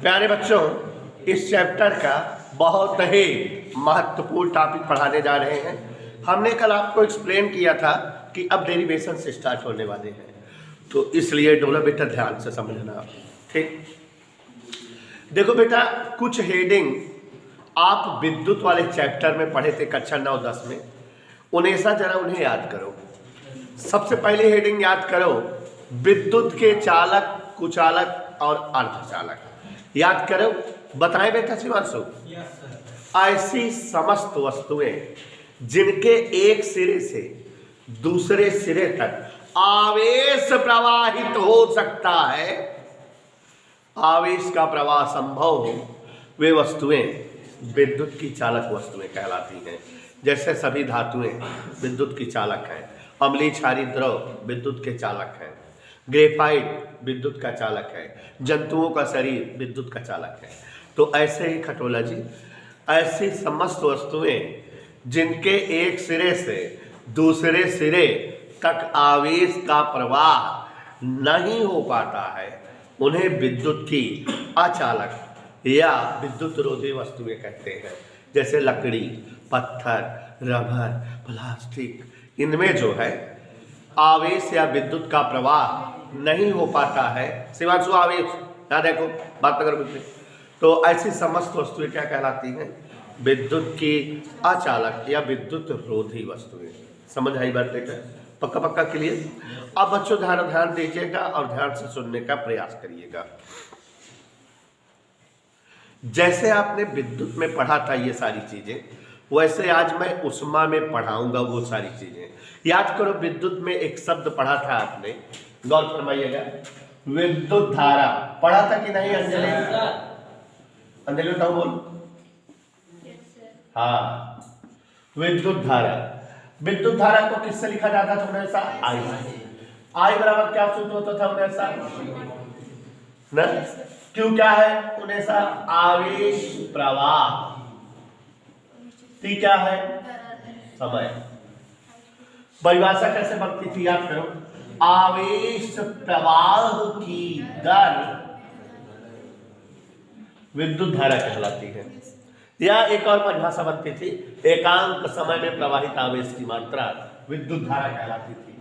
प्यारे बच्चों, इस चैप्टर का बहुत ही महत्वपूर्ण टॉपिक पढ़ाने जा रहे हैं। हमने कल आपको एक्सप्लेन किया था कि अब डेरिवेशन से स्टार्ट होने वाले हैं, तो इसलिए डोला बेटा ध्यान से समझना। ठीक, देखो बेटा, कुछ हेडिंग आप विद्युत वाले चैप्टर में पढ़े थे कक्षा 9-10 में, उन्हें जरा उन्हें याद करो। सबसे पहले हेडिंग याद करो, विद्युत के चालक, कुचालक और अर्धचालक। याद करो, बताएं बेटा शिवांशु। ऐसी समस्त वस्तुएं जिनके एक सिरे से दूसरे सिरे तक आवेश प्रवाहित हो सकता है, आवेश का प्रवाह संभव हो, वे वस्तुएं विद्युत की चालक वस्तुएं कहलाती हैं। जैसे सभी धातुएं विद्युत की चालक हैं। अम्लीय क्षारीय द्रव विद्युत के चालक हैं। ग्रेफाइट विद्युत का चालक है। जंतुओं का शरीर विद्युत का चालक है। तो ऐसे ही खटोला जी, ऐसी समस्त वस्तुएं जिनके एक सिरे से दूसरे सिरे तक आवेश का प्रवाह नहीं हो पाता है, उन्हें विद्युत की अचालक या विद्युत रोधी वस्तुएं कहते हैं। जैसे लकड़ी, पत्थर, रबर, प्लास्टिक, इनमें जो है आवेश या विद्युत का प्रवाह नहीं हो पाता है। शिवांशु, आवेश याद देखो, बात अगर बुझे तो ऐसी समस्त वस्तुएं क्या कहलाती हैं? विद्युत की अचालक या विद्युत रोधी वस्तुएं। समझ आई बात देखा? पक्का पक्का क्लियर? अब बच्चों ध्यान दीजिएगा और ध्यान से सुनने का प्रयास करिएगा। जैसे आपने विद्युत में पढ़ा था ये सारी चीजें, वैसे आज मैं उष्मा में पढ़ाऊंगा वो सारी चीजें। याद करो, विद्युत में एक शब्द पढ़ा था आपने, गौर फरमाइएगा, विद्युत धारा। पढ़ा था कि नहीं अंजलि? अंजलि बताओ, बोल। हाँ, विद्युत धारा। विद्युत धारा को किससे लिखा जाता था हमेशा? आई। आई बराबर क्या सूत्र होता था हमेशा? ना, क्यों क्या है हमेशा? आवेश प्रवाह। टी क्या है? समय। परिभाषा कैसे बनती थी याद करो, आवेश प्रवाह की दर विद्युत धारा कहलाती है। या एक और परिभाषा बनती थी, एकांक समय में प्रवाहित आवेश की मात्रा विद्युत धारा कहलाती थी।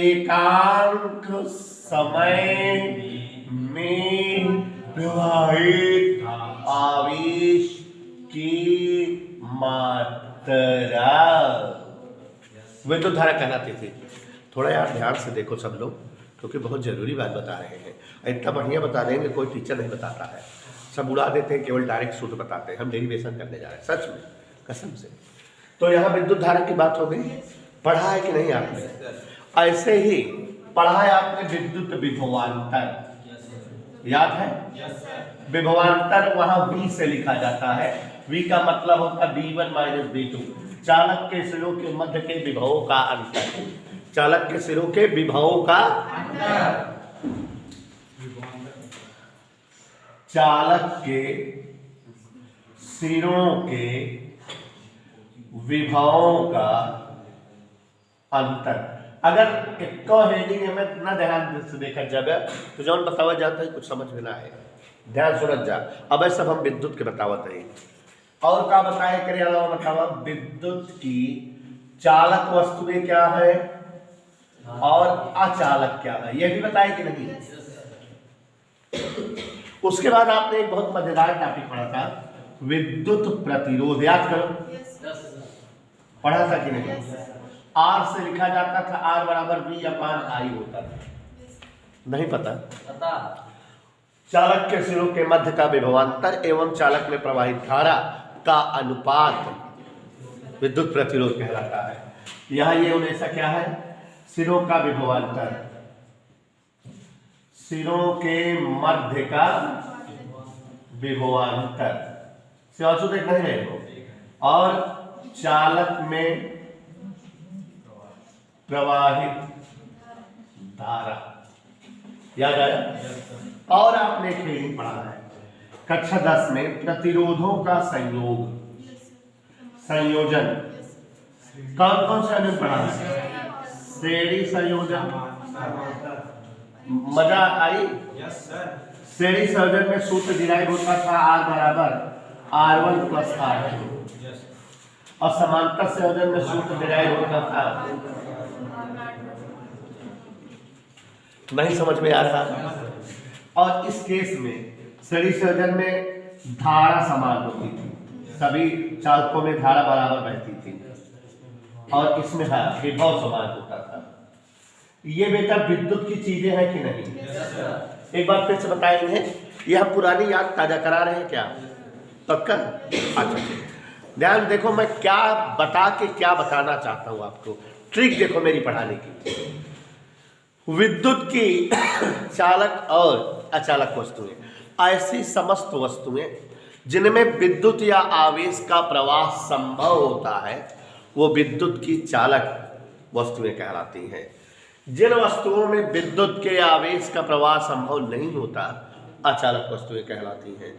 एकांक समय में प्रवाहित आवेश की मात्रा विद्युत धारा कहलाती थी। थोड़ा यार ध्यान से देखो सब लोग, क्योंकि बहुत जरूरी बात बता रहे हैं। इतना बढ़िया बता देंगे, कोई टीचर नहीं बताता है, सब उड़ा देते हैं, केवल डायरेक्ट सूत्र बताते हैं। हम डेरिवेशन करने जा रहे हैं, सच में, कसम से। तो यहाँ विद्युत धारा की बात हो गई। पढ़ा है कि नहीं आपने? ऐसे ही पढ़ा है आपने विद्युत विभवांतर, याद है? विभवांतर वहां V से लिखा जाता है। V का मतलब होता है V1 - V2, चालक के सिरों के मध्य के विभवों का अंतर। चालक के सिरों के विभवों का अंतर। चालक के सिरों के विभवों का अंतर। अगर एक हेडिंग में इतना ध्यान से देखा जाए तो जौन बतावा जाता है कुछ समझ में ना है, ध्यान सुनत जा। अब सब हम विद्युत के बतावत है। और क्या बताए करे अलावा बतावा, विद्युत की चालक वस्तुएं क्या है और अचालक क्या है, यह भी बताए कि नहीं? उसके बाद आपने एक बहुत मजेदार टॉपिक पढ़ा था, विद्युत प्रतिरोध। याद करो, पढ़ा था कि नहीं? R से लिखा जाता था, R बराबर V/I होता था। नहीं पता? चालक के सिरों के मध्य का विभवांतर एवं चालक में प्रवाहित धारा का अनुपात विद्युत प्रतिरोध कहलाता है। यहाँ ये हमेशा क्या है? सिरों का विभवांतर, सिरों के मध्य का विभवांतर, सिवासु देख नहीं रहे हो, और चालक में प्रवाहित धारा। याद आया? और आपने एक हेडिंग पढ़ा है कक्षा 10 में, प्रतिरोधों का संयोग, संयोजन। कौन कौन सा हमने पढ़ा है? श्रेणी संयोजन। मजा आई? श्रेणी संयोजन में सूत्र डिराइव होता था R बराबर R1 प्लस R2, और समांतर संयोजन में सूत्र डिराइव होता था, नहीं समझ में आ रहा। और इस केस में श्रेणी संयोजन में धारा समान होती थी, सभी चालकों में धारा बराबर बहती थी, और इसमें विभव समान होता था। ये बेटा विद्युत की चीजें हैं कि नहीं? एक बार फिर से बताएंगे, ये हम पुरानी याद ताजा करा रहे हैं क्या? पक्का? अच्छा, ध्यान देखो, मैं क्या बता के क्या बताना चाहता हूं आपको, ट्रिक देखो मेरी पढ़ाने की। विद्युत की चालक और अचालक वस्तुएं ऐसी समस्त वस्तुएं जिनमें विद्युत या आवेश का प्रवाह संभव होता है, वो विद्युत की चालक वस्तुएं कहलाती हैं। जिन वस्तुओं में विद्युत के आवेश का प्रवाह संभव नहीं होता, अचालक वस्तुएं कहलाती हैं।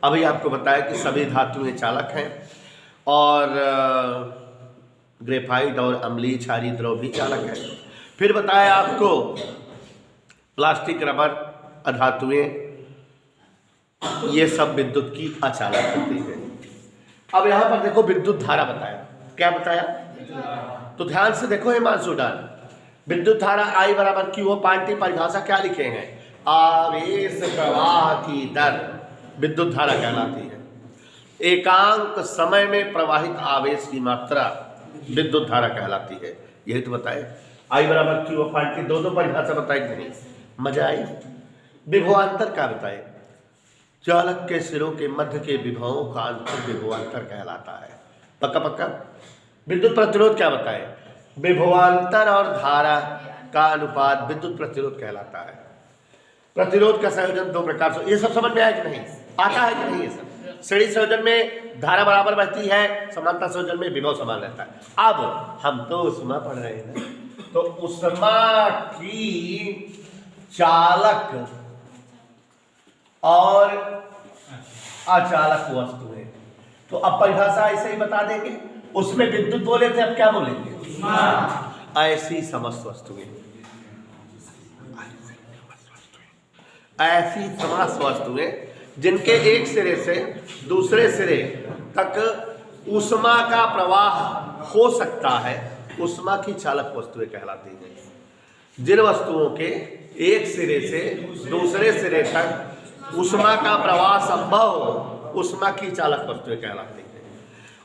अभी आपको बताया कि सभी धातुएं चालक हैं, और ग्रेफाइट और अम्लीय क्षारीय द्रव भी चालक है। फिर बताया आपको प्लास्टिक, रबर, अधातुएं, ये सब विद्युत की अचालक होती है। अब यहां पर देखो विद्युत धारा बताया, क्या बताया? तो ध्यान से देखो हिमांशु डाल, विद्युत धारा I बराबर Q, पार्टी परिभाषा क्या लिखे हैं? आवेश प्रवाह की दर विद्युत धारा कहलाती है। एकांक समय में प्रवाहित आवेश की मात्रा विद्युत धारा कहलाती है। यही तो बताए, I बराबर Q, पार्टी, दो परिभाषा बताई नहीं? मजा आई? विभवांतर क्या बताए? चालक के सिरों के मध्य के विभवों का अंतर विभवांतर कहलाता है। पक्का पक्का? विद्युत प्रतिरोध क्या बताए? विभवांतर और धारा का अनुपात विद्युत प्रतिरोध कहलाता है। प्रतिरोध का संयोजन दो प्रकार से, ये सब समझ में आया कि नहीं? आता है कि नहीं? ये सब श्रेणी संयोजन में धारा बराबर बहती है, समांतर संयोजन में विभव समान रहता है। अब हम तो उष्मा पढ़ रहे हैं, तो उष्मा की चालक और अचालक वस्तुएं, तो अब परिभाषा ऐसे ही बता देंगे। उसमें विद्युत बोले थे, अब क्या बोलेंगे? ऐसी समस्त वस्तुएं, ऐसी समस्त वस्तुएं जिनके एक सिरे से दूसरे सिरे तक ऊष्मा का प्रवाह हो सकता है, ऊष्मा की चालक वस्तुएं कहलाती हैं। जिन वस्तुओं के एक सिरे से दूसरे सिरे तक ऊष्मा का प्रवाह संभव हो, ऊष्मा की चालक वस्तुएं कहलाती हैं।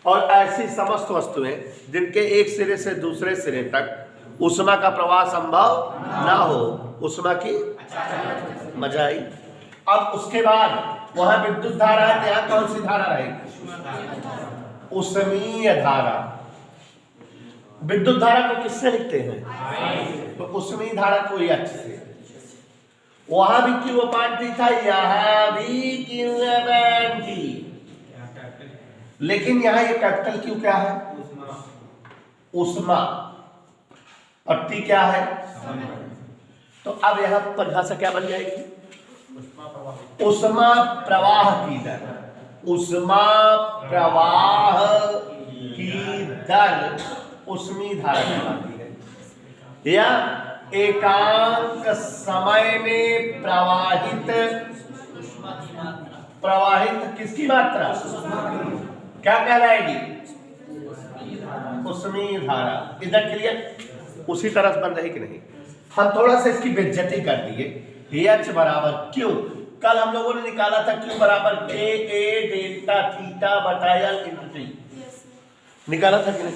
और ऐसी समस्त वस्तुएं जिनके एक सिरे से दूसरे सिरे तक ऊष्मा का प्रवाह संभव ना हो, ऊष्मा की। मजा आई? अब उसके बाद वहां विद्युत धारा है, यहाँ कौन सी धारा रहेगी? ऊष्मीय धारा। विद्युत धारा को किससे लिखते हैं? तो ऊष्मीय धारा को H से। वहां भी Q पार्टी था, यहां भी Q थी, लेकिन यहां ये कैपिटल Q क्या है? ऊष्मा। पट्टी क्या है? तो अब यहां परिभाषा क्या बन जाएगी? ऊष्मा प्रवाह की दर। ऊष्मा प्रवाह की दर ऊष्मीय धारा कहलाती है। या एकांक समय में प्रवाहित किसकी मात्रा क्या कहलाएगी? ऊष्मीय धारा। इधर क्लियर? उसी तरह से बन रही कि नहीं? हम थोड़ा सा इसकी बेइज्जती कर दिए। H बराबर Q, कल हम लोगों ने निकाला था Q बराबर KA डेल्टा थीटा बटा L इंटू T, निकाला था कि नहीं?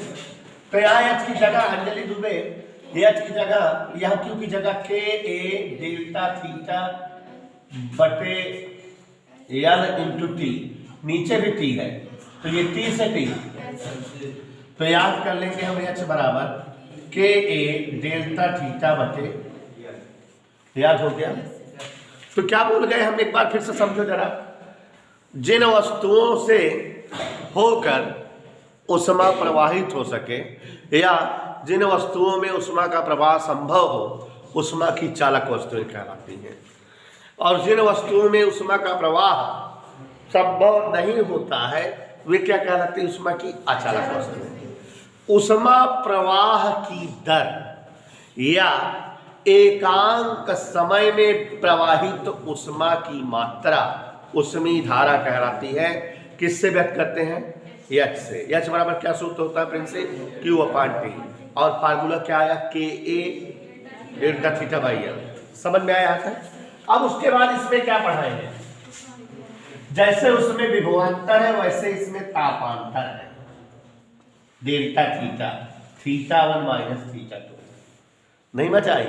तो यहाँ H की जगह अंजलि दुबे, H की जगह, यहाँ Q की जगह KA डेल्टा थीटा बटे L इंटू T, नीचे भी T है, तो ये T से T, तो याद कर लेंगे हम H बराबर KA डेल्टा थीटा बटे, याद हो गया? तो क्या बोल गए हम, एक बार फिर से समझो जरा। जिन वस्तुओं से होकर ऊष्मा प्रवाहित हो सके, या जिन वस्तुओं में ऊष्मा का प्रवाह संभव हो, ऊष्मा की चालक वस्तुएं कहलाती हैं। और जिन वस्तुओं में ऊष्मा का प्रवाह संभव नहीं होता है, वे क्या कहलाती है? ऊष्मा की अचालक वस्तुएं। ऊष्मा प्रवाह की दर या एकांक समय में प्रवाहित उष्मा की मात्रा उष्मी धारा कहलाती है। किससे व्यक्त करते हैं? एच से। एच बराबर क्या सूत्र होता है प्रिंसिप? Q अपान टी, और फार्मूला क्या आया? KA delta theta by L. समझ में आया यहाँ तक? अब उसके बाद इसमें क्या पढ़ाएंगे? जैसे उसमें विभवांतर है वैसे इसमें तापांतर है, delta theta, theta 1 minus theta 2। नहीं मजा आई?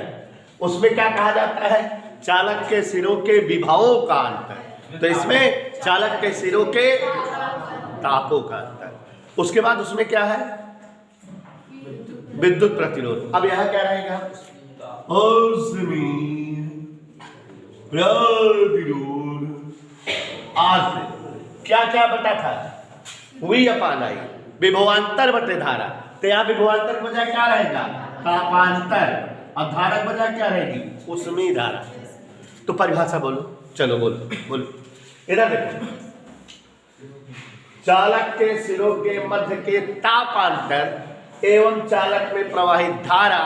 उसमें क्या कहा जाता है? चालक के सिरों के विभवों का अंतर। तो इसमें चालक के सिरों के तापों का अंतर। उसके बाद उसमें क्या है? विद्युत प्रतिरोध। अब यहां क्या रहेगा? प्रतिरोध आर से क्या क्या बटा था? V अपान आई, विभवांतर बटे धारा। तो यहाँ विभवांतर बजा क्या रहेगा? तापांतर। और धारक बजा क्या रहेगी? उष्मी धारा। तो परिभाषा बोलो, चलो बोलो बोलो। इधर देखो, चालक के सिरों के मध्य के तापांतर एवं चालक में प्रवाहित धारा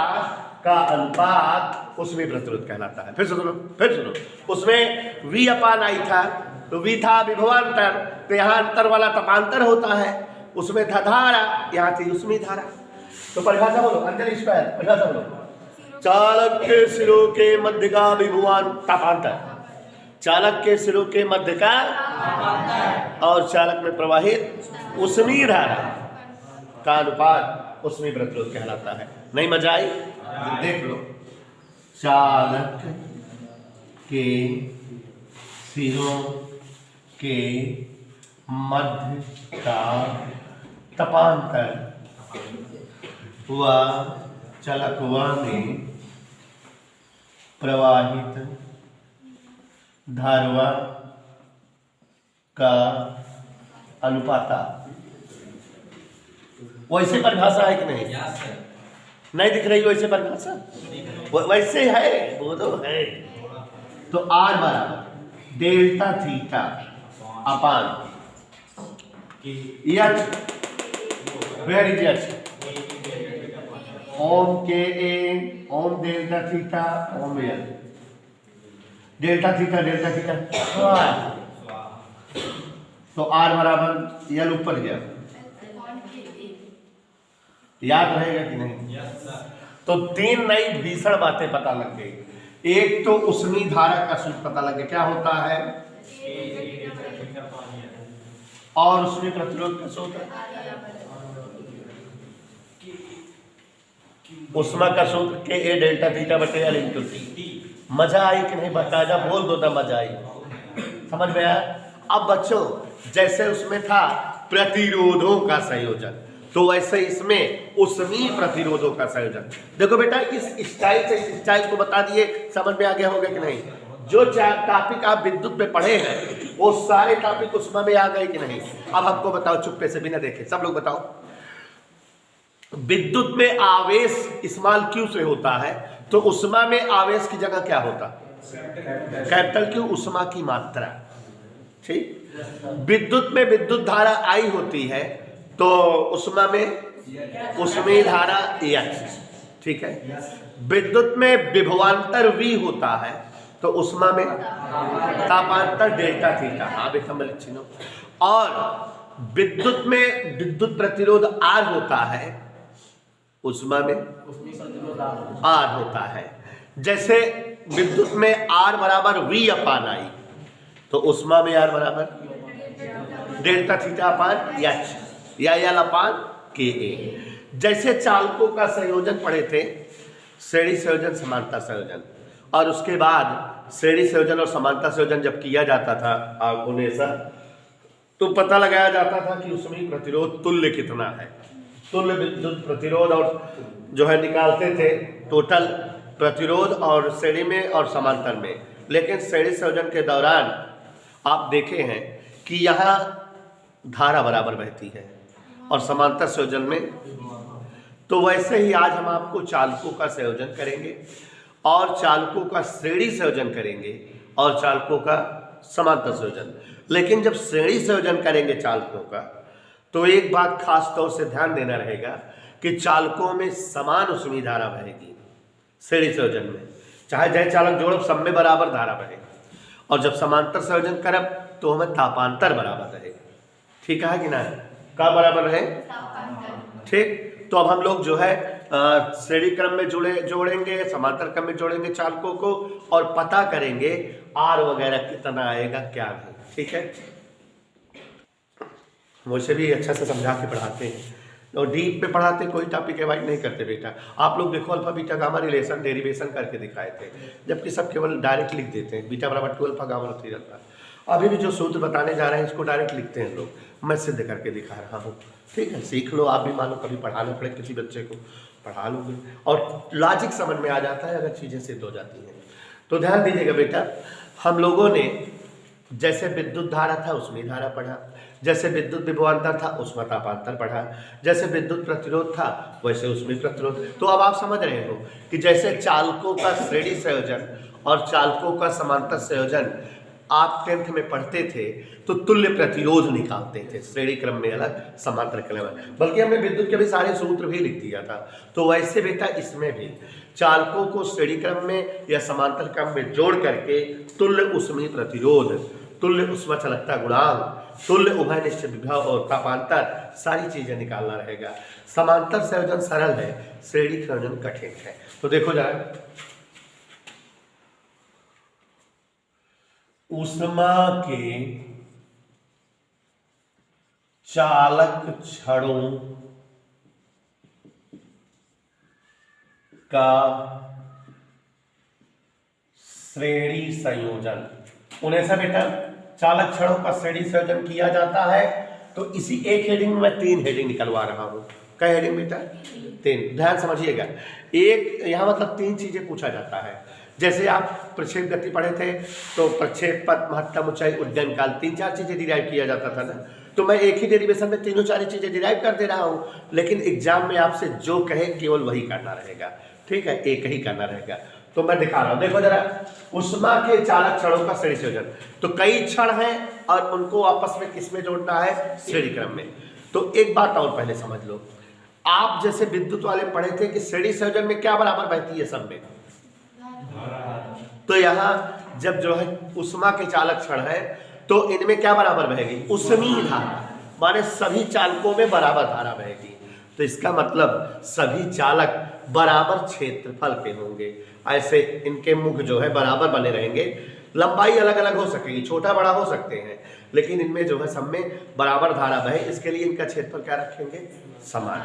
का अनुपात उष्मी प्रतिरोध कहलाता है। फिर सुनो, उसमें V अपान आई था, तो V था विभवांतर, तो यहाँ अंतर वाला तापांतर होता है। उसमें था धारा, यहाँ थी उष्मी धारा। तो परिभाषा बोलो, अंजलि स्क्वायर परिभाषा बोलो। चालक के सिरों के मध्य का विभवान तापांतर, चालक के सिरों के मध्य का और चालक में प्रवाहित उष्मी धारा का अनुपात उष्मी प्रतिरोध कहलाता है। नहीं मजा आई? देख लो, चालक के सिरों के मध्य का तापांतर व चालकवा में प्रवाहित धारवा का अनुपाता। वैसे परिभाषा है कि नहीं? नहीं दिख रही वैसे परिभाषा? वैसे है, वो तो है। तो आर बराबर delta theta upon H, where is H? ओम के ए ओम डेल्टा थीटा ओम एल, डेल्टा थीटा तो आर बराबर एल ऊपर गया। याद रहेगा कि नहीं? तो तीन नई भीषण बातें पता लग गई। एक तो उष्मी धारा का सूत्र पता लग गया, क्या होता है? और उष्मी प्रतिरोध का सूत्र, उष्मा का सूत्र के ए डेल्टा थीटा बटे एल इंटू टी। मजा आई कि नहीं? बताजा बोल दो ना, मजा आई? समझ में आया? अब बच्चों, जैसे उसमें था प्रतिरोधों का संयोजन, तो वैसे इसमें उष्मी प्रतिरोधों का संयोजन। देखो बेटा, इस स्टाइल से इस स्टाइल को बता दिए, समझ में आ गया होगा कि नहीं? जो टॉपिक आप विद्युत में पढ़े हैं वो सारे टॉपिक उष्मा में आ गए कि नहीं? अब हमको बताओ, चुप्पे से बिना देखे सब लोग बताओ, विद्युत में आवेश स्मॉल क्यू से होता है, तो उष्मा में आवेश की जगह क्या होता? कैपिटल क्यू, उष्मा की मात्रा। ठीक। विद्युत में विद्युत धारा आई होती है, तो उष्मा में उष्मी धारा एच। ठीक है। विद्युत में विभवांतर V होता है, तो उष्मा में तापांतर डेल्टा थीटा। हाँ बेटा मलिच्छिनो। और विद्युत में विद्युत प्रतिरोध R होता है, उष्मा में R होता है। जैसे विद्युत में R बराबर V अपान आई, तो उष्मा में R बराबर डेल्टा थीटा अपान एच या एल अपान के ए। जैसे चालकों का संयोजन पढ़े थे, श्रेणी संयोजन समांतर संयोजन, और उसके बाद श्रेणी संयोजन और समांतर संयोजन जब किया जाता था आगुनेसा, तो पता लगाया जाता था कि उसमें प्रतिरोध तुल्य कितना है। तुल्य विद्युत प्रतिरोध और जो है निकालते थे टोटल प्रतिरोध और श्रेणी में और समांतर में। लेकिन श्रेणी संयोजन के दौरान आप देखे हैं कि यहाँ धारा बराबर बहती है और समांतर संयोजन में, तो वैसे ही आज हम आपको चालकों का संयोजन करेंगे और चालकों का श्रेणी संयोजन करेंगे और चालकों का समांतर संयोजन। लेकिन जब श्रेणी संयोजन करेंगे चालकों का, तो एक बात खास तौर से ध्यान देना रहेगा कि चालकों में समान उष्मी धारा बहेगी श्रेणी संयोजन में, चाहे जय चालक जोड़ब सब में बराबर धारा बहे, और जब समांतर संयोजन करब तो हमें तापांतर बराबर रहे। ठीक है कि ना? का बराबर रहे? ठीक। तो अब हम लोग जो है श्रेणी क्रम में जोड़ेंगे, समांतर क्रम में जोड़ेंगे चालकों को, और पता करेंगे आर वगैरह कितना आएगा क्या नहीं। ठीक है, मुझे भी अच्छा से समझा के पढ़ाते हैं, और डीप पे पढ़ाते, कोई टॉपिक एवॉइड नहीं करते बेटा। आप लोग देखो alpha beta gamma relation derivation करके दिखाए थे, जबकि सब केवल डायरेक्ट लिख देते हैं, बीटा बराबर 2 अल्फा गामा 3 अल्फा। अभी भी जो सूत्र बताने जा रहे हैं इसको डायरेक्ट लिखते हैं लोग, मैं सिद्ध करके दिखा रहा हूँ। ठीक है, सीख लो, आप भी मानो कभी पढ़ाना पड़े किसी बच्चे को, पढ़ा लोगे और लॉजिक समझ में आ जाता है अगर चीज़ें सिद्ध हो जाती हैं। तो ध्यान दीजिएगा बेटा, हम लोगों ने जैसे विद्युत धारा था उसमें धारा पढ़ा, जैसे विद्युत विभवांतर था उसमें तापांतर पढ़ा, जैसे विद्युत प्रतिरोध था वैसे उसमें प्रतिरोध। तो अब आप समझ रहे हो कि जैसे चालकों का श्रेणी संयोजन और चालकों का समांतर संयोजन आप 10th में पढ़ते थे तो तुल्य प्रतिरोध निकालते थे, श्रेणी क्रम में अलग, समांतर क्रम में, बल्कि हमने विद्युत के भी सारे सूत्र भी लिख दिया था। तो वैसे बेटा इसमें भी चालकों को श्रेणी क्रम में या समांतर क्रम में जोड़ करके तुल्य उष्मीय प्रतिरोध, तुल्य उष्मा चालकता गुणांक, तुल्य उभयनिष्ठ विभव और तापांतर, सारी चीजें निकालना रहेगा। समांतर संयोजन सरल है, श्रेणी संयोजन कठिन है। तो देखो जरा, उष्मा के चालक छड़ों का श्रेणी संयोजन, उन्हें सब बेटा चालक छड़ों का श्रेणी संयोजन किया जाता है। तो इसी एक हेडिंग में 3 हेडिंग निकलवा रहा हूं। क्या हेडिंग बेटा? 3। ध्यान समझिएगा, एक यहां मतलब 3 चीजें पूछा जाता है। जैसे आप प्रक्षेप गति पढ़े थे तो प्रक्षेप पथ, महत्तम ऊंचाई, उड्डयन काल, 3-4 चीजें डिराइव किया जाता था ना। तो मैं एक ही डेरिवेशन में तीनों 4 चीजें डिराइव कर दे रहा हूं, लेकिन एग्जाम में आपसे जो कहे केवल वही करना रहेगा। ठीक है, एक ही करना रहेगा। तो मैं दिखा रहा हूं, देखो जरा, उष्मा के चालक छड़ों का श्रेणी संयोजन। तो कई छड़ हैं और उनको आपस में किस में जोड़ना है? श्रेणी क्रम में। तो एक बात और पहले समझ लो, आप जैसे विद्युत वाले पढ़े थे कि श्रेणी संयोजन में क्या बराबर बहती है सब में, तो यहां जब जो है उष्मा के चालक छड़ है तो इनमें क्या बराबर बहेगी? उष्मीय धारा, माने सभी चालकों में बराबर धारा बहेगी। तो इसका मतलब सभी चालक बराबर क्षेत्रफल के होंगे, ऐसे इनके मुख जो है बराबर बने रहेंगे। लंबाई अलग अलग हो सकेगी, छोटा बड़ा हो सकते हैं, लेकिन इनमें जो है सब में बराबर धारा बहे, इसके लिए इनका क्षेत्रफल क्या रखेंगे? समान।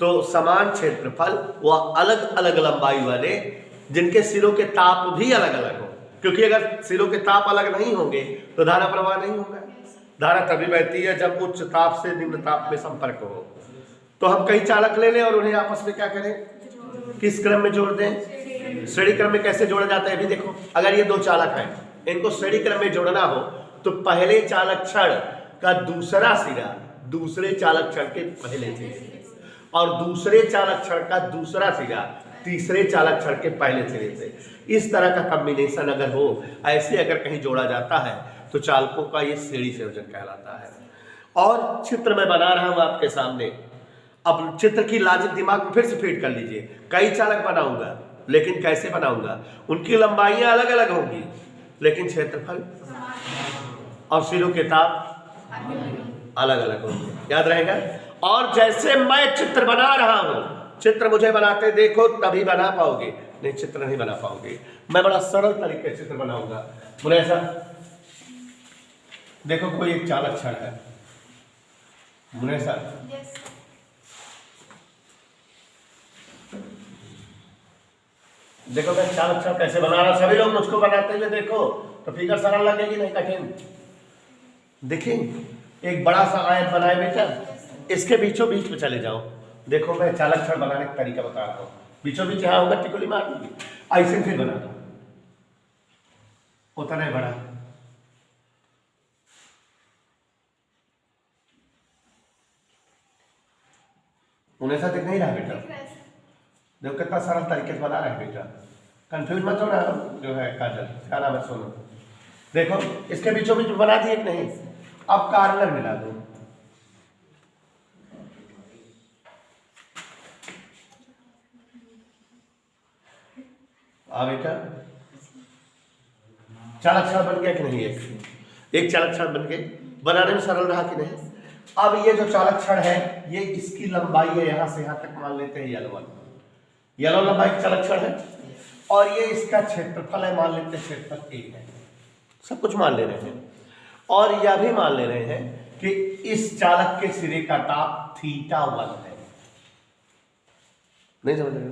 तो समान क्षेत्रफल व अलग अलग लंबाई वाले जिनके सिरों के ताप भी अलग अलग हो, क्योंकि अगर सिरों के ताप अलग नहीं होंगे तो धारा प्रवाह नहीं होगा। धारा तभी बहती है जब उच्च ताप से निम्न ताप में संपर्क हो। तो हम कई चालक ले लें और उन्हें आपस में क्या करें? किस क्रम में जोड़ दें? श्रेणी क्रम में कैसे जोड़ा जाता है? अभी देखो, अगर ये 2 चालक हैं, इनको श्रेणी क्रम में जोड़ना हो तो पहले चालक छड़ का दूसरा सिरा दूसरे चालक छड़ के पहले सिरे से, और दूसरे चालक छड़ का दूसरा सिरा तीसरे चालक छड़ के पहले सिरे से। इस तरह का कॉम्बिनेशन अगर हो, ऐसे अगर कहीं जोड़ा जाता है तो चालकों का ये श्रेणी संयोजन कहलाता है। और चित्र में बना रहा हूं आपके सामने, अब चित्र की लॉजिक दिमाग में फिर से फीड कर लीजिए। कई चालक बनाऊंगा, लेकिन कैसे बनाऊंगा? उनकी लंबाइयां अलग अलग होंगी लेकिन क्षेत्रफल और सिरों के ताप अलग अलग होंगे, याद रहेगा। और जैसे मैं चित्र बना रहा हूं, चित्र मुझे बनाते देखो तभी बना पाओगे, नहीं चित्र नहीं बना पाओगे। मैं बड़ा सरल तरीके से चित्र बनाऊंगा। बोले ऐसा देखो, कोई एक चालक छड़ है, मुनेसा देखो मैं चालक छड़ कैसे बना रहा हूं। सभी लोग मुझको बनाते हुए देखो तो फिगर सरल लगेगी, नहीं कठिन। देखिए एक बड़ा सा आयत बनाए बेटा, इसके बीचों बीच में चले जाओ। देखो मैं चालक छड़ बनाने का तरीका बता रहा हूँ। बीचों बीच यहाँ होगा, टिकुली मार दीजिए, ऐसे फिर बना दो, उतना ही बड़ा। उन्हें सा दिख नहीं रहा बेटा? देखो कितना सरल तरीके से बना रहे हैं बेटा, कंफ्यूज मत हो ना। जो है काजल, क्या नाम है, सोनू, देखो इसके बीचों बीच बना दिए कि नहीं। अब कार्नर मिला दो, बेटा चालक क्षण बन गया कि नहीं? एक चालक क्षण बन गए, बनाने में सरल रहा कि नहीं? अब ये जो चालक क्षण है ये इसकी लंबाई है यहां से यहां तक, मान लेते हैं L1 लंबाई की चालक क्षण है, और ये इसका क्षेत्रफल है, मान लेते हैं क्षेत्रफल A है। सब कुछ मान ले रहे हैं, और यह भी मान ले रहे हैं कि इस चालक के सिरे का ताप θ1 है। नहीं समझ रहे?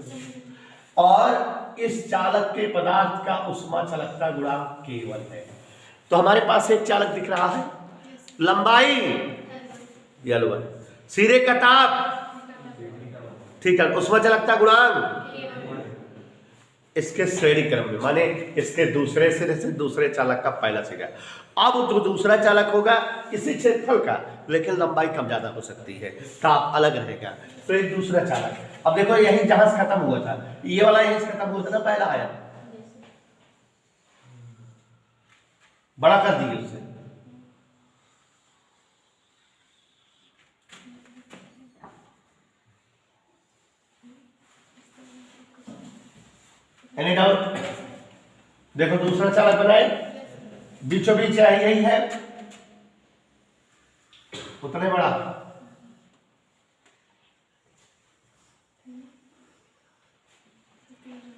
और इस चालक के पदार्थ का उष्मा चालकता गुणांक K1 है। तो हमारे पास एक चालक दिख रहा है, लंबाई L1, सिरे का ताप ठीक है, उष्मा चालकता गुणांक इसके श्रेणी क्रम में, माने इसके दूसरे सिरे से दूसरे चालक का पहला सिरा। अब जो दूसरा चालक होगा इसी क्षेत्रफल का, लेकिन लंबाई कम ज्यादा हो सकती है, ताप अलग रहेगा। तो एक दूसरा चालक, अब देखो यही जहां से खत्म हुआ था, ये वाला यहीं से खत्म हुआ था ना, पहला आया, बड़ा कर दिए उसे। Any doubt? देखो दूसरा चालक बनाए, बीचों बीच यही है, उतने बड़ा,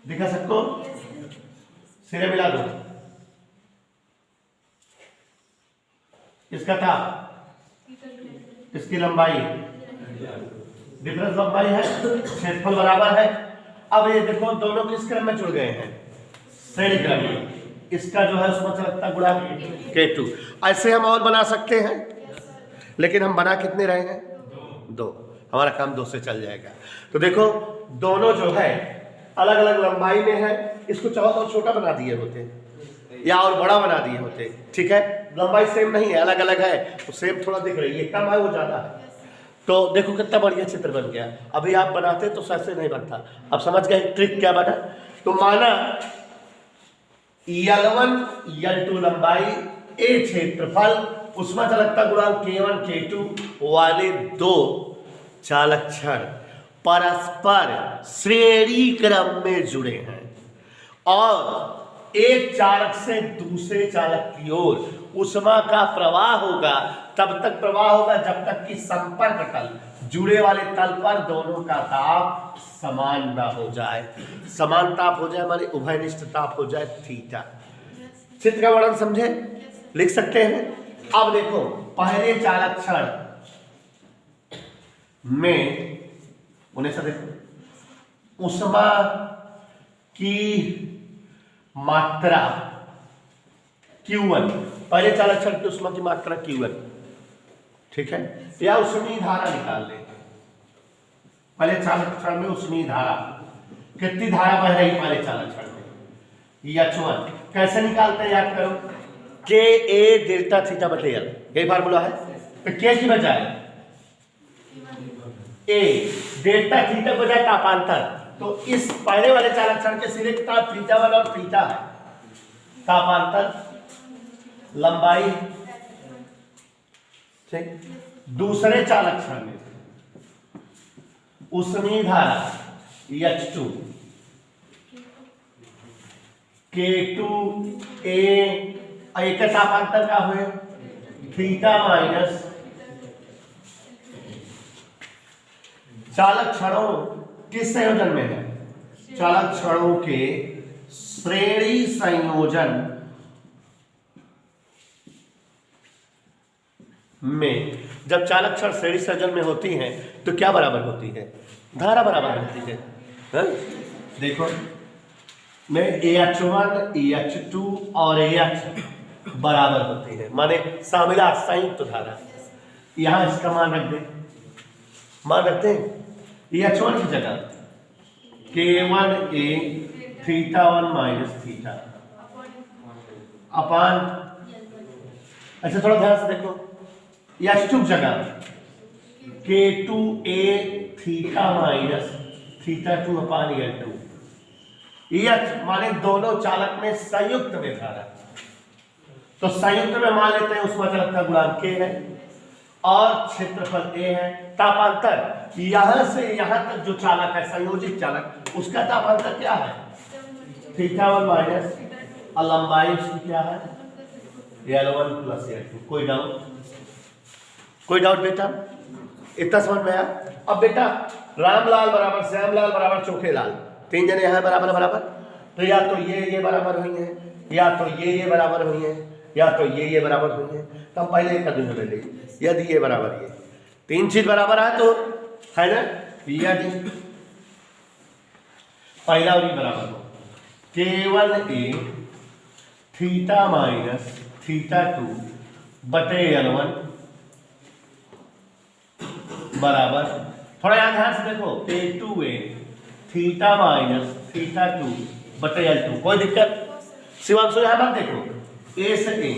दिखा सबको? सिरे मिला दो, इसका था, इसकी लंबाई, डिफरेंस लंबाई है, क्षेत्रफल बराबर है। अब ये देखो दोनों किस क्रम में जुड़ गए हैं? श्रेणी क्रम में। इसका जो है उष्मा चालकता गुणांक K2। ऐसे हम और बना सकते हैं, लेकिन हम बना कितने रहे हैं? 2। हमारा काम 2 से चल जाएगा। तो देखो दोनों जो है अलग अलग लंबाई में है, इसको चाहो तो छोटा बना दिए होते या और बड़ा बना दिए होते, ठीक है? लंबाई सेम नहीं है, अलग अलग है, तो सेम थोड़ा दिख रही है, कम है वो ज्यादा है। तो देखो कितना बढ़िया चित्र बन गया। अभी आप बनाते तो ऐसे नहीं बनता। अब समझ गए ट्रिक क्या बना? तो माना L1 L2 लंबाई, A क्षेत्रफल, उष्मा चालकता गुणांक K1 K2 वाले 2 चालक क्षण परस्पर श्रेणी क्रम में जुड़े हैं, और एक चालक से दूसरे चालक की ओर उष्मा का प्रवाह होगा, तब तक प्रवाह होगा जब तक कि संपर्क तल, जुड़े वाले तल पर दोनों का ताप समान ना हो जाए। समान ताप हो जाए माने उभयनिष्ठ ताप हो जाए थीटा। चित्र का वर्णन समझे? लिख सकते हैं। अब देखो पहले चालक क्षण में उन्हें से देखो उष्मा की मात्रा Q1, पहले चालक क्षण की उष्मा की मात्रा Q1, ठीक है? या उष्मीय धारा निकाल ले। पहले चालक क्षण में उष्मीय धारा कितनी धारा बह रही पहले चालक क्षण में? H1 कैसे निकालते हैं? याद करो, Ka डेल्टा थीटा बटे L, यही फार्मूला है। तो K की बजाय A डेल्टा थीटा बजाय तापांतर, तो इस पहले वाले चालक क्षण के सिरे का ताप θ1 और थीटा है, तापांतर, लंबाई, ठीक। दूसरे चालक क्षण में उष्मीय धारा H2 K2A, एक तापांतर का हुए थीटा माइनस चालक क्षणों किस संयोजन में है? चालक क्षणों के श्रेणी संयोजन में। जब चालक क्षण श्रेणी संयोजन में होती हैं तो क्या बराबर होती है? धारा बराबर होती है, हा? देखो में AH1 AH2 और AH बराबर होती है, माने शामिला संयुक्त धारा। यहां इसका मान रख दे, मान रखते हैं AH1 की जगह K1A θ1 माइनस थीटा अपान, अच्छा थोड़ा ध्यान से देखो, H2 की जगह K2A थीटा माइनस θ2 अपान L2। H माने दोनों चालक में संयुक्त में धारा, तो संयुक्त में मान लेते हैं उष्मा चालकता गुणांक K है और क्षेत्रफल A है। तापांतर यहां से यहां तक जो चालक है संयोजित चालक, उसका तापांतर क्या है? थीटा 1 माइनस लंबाई उसकी क्या है L1 प्लस L2। कोई डाउट बेटा? इतना समझ में आया? अब बेटा रामलाल बराबर श्यामलाल बराबर चोखेलाल, तीन जने यहाँ बराबर बराबर, तो या तो ये बराबर हुई है, या तो ये बराबर हुई है, या तो ये बराबर हुई है। तो हम पहले एक कदम ले लेंगे। यदि ये बराबर ये तीन चीज बराबर है तो है ना, यदि पहला और ये बराबर हो, केवल एक थीटा माइनस थीटा 2 बटे L1 बराबर, थोड़ा यहाँ ध्यान से देखो, A2A थीटा माइनस थीटा 2 बटे L2। कोई दिक्कत? शिवांशु यहाँ मत देखो, A से A,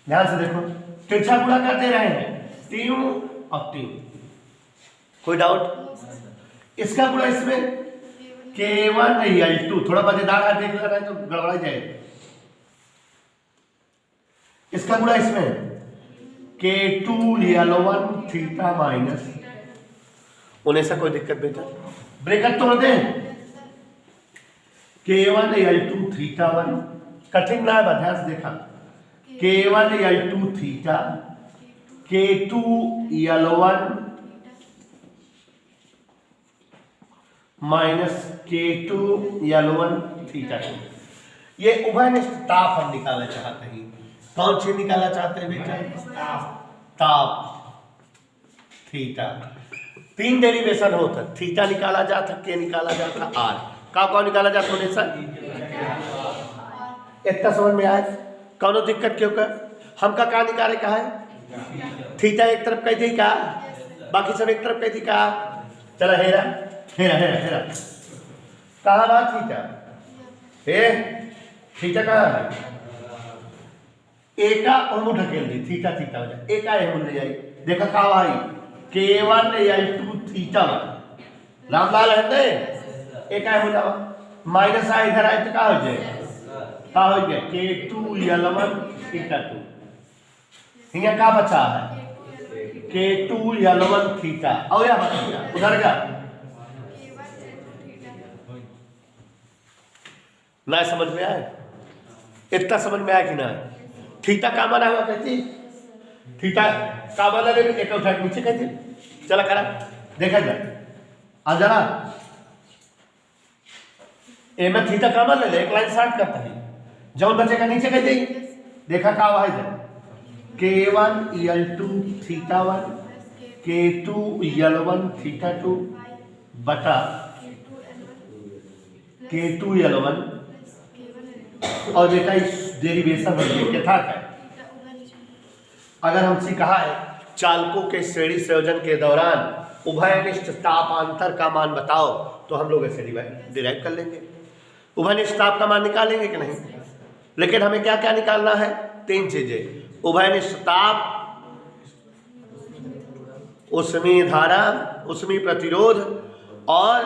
ध्यान से देखो, तिरछा गुणा कर दे रहे हैं, 3 और 3। कोई डाउट? इसका गुणा इसमें K1 L2, थोड़ा मजेदार है, देख रहे हैं तो गड़बड़ा जाएगा। इसका गुणा इसमें K2 L1 थीटा माइनस, उन्हें से कोई दिक्कत बेटा? ब्रेकेट तोड़ दे, K1 L2 थीटा 1, कठिन ना है, ध्यान से देखा, K1 L2 theta, K2 L1 minus K2 L1 theta 2। ये उभयनिष्ठ ताप हम निकालना चाहते हैं। कौन चीज निकालना चाहते हैं बेटा? ताप थीटा। तीन डेरिवेशन होता, थीटा निकाला जाता, के निकाला जाता, आर का कौन निकाला जाता हमेशा। इतना समझ में आए? कौन दिक्कत क्यों कर? हमका का निकाले का है, थीटा एक तरफ कही थी का, बाकी सब एक तरफ कही थी का। चला हेरा हेरा हेरा हेरा, कहाँ बात थीटा? थीटा कहाँ है? एका ओमू ढकेल दी, थीटा थीटा हो जाए, एका एमू ले जाए। देखा का भाई, K1 L2 थीटा रामलाल है ने, एका एमू लावा, माइनस आ इधर आए तो का हो जाए, का हो गया K2 L1 थीटा 2। यहाँ का बचा है K2 L1 थीटा, और या बचा उधर का ना। समझ में आए? इतना समझ में आया कि ना? थीटा का माना हुआ कहती, थीटा का माना ले, एक उठा नीचे कहती, चला करा देखा जाए आ जरा ए में थीटा का मान ले, एक लाइन स्टार्ट करता है, जौन बचेगा नीचे कहते ही देखा का हुआ है K1 L2 theta 1 K2 L1 theta 2 बटा K2 L1, और बेटा इस डेरिवेशन यथार्थ है। अगर हमसे कहा है चालकों के श्रेणी संयोजन के दौरान उभयनिष्ठ तापांतर का मान बताओ, तो हम लोग ऐसे डिराइव कर लेंगे, उभयनिष्ठ ताप का मान निकालेंगे कि नहीं। लेकिन हमें क्या क्या निकालना है? तीन चीजें, उभयनिष्ठ ताप, ऊष्मीय धारा, ऊष्मीय प्रतिरोध और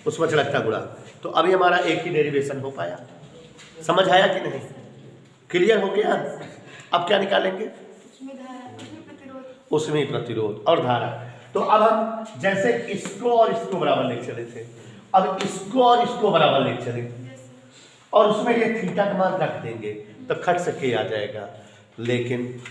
उष्मा चालकता गुणा। तो अभी हमारा एक ही डेरिवेशन हो पाया। समझ आया कि नहीं? क्लियर हो गया? अब क्या निकालेंगे? ऊष्मीय प्रतिरोध और धारा। तो अब हम जैसे इसको और इसको बराबर ले चले थे, अब इसको और इसको बराबर ले चले, और उसमें ये थीटा का मान रख देंगे तो खट से के आ जाएगा। लेकिन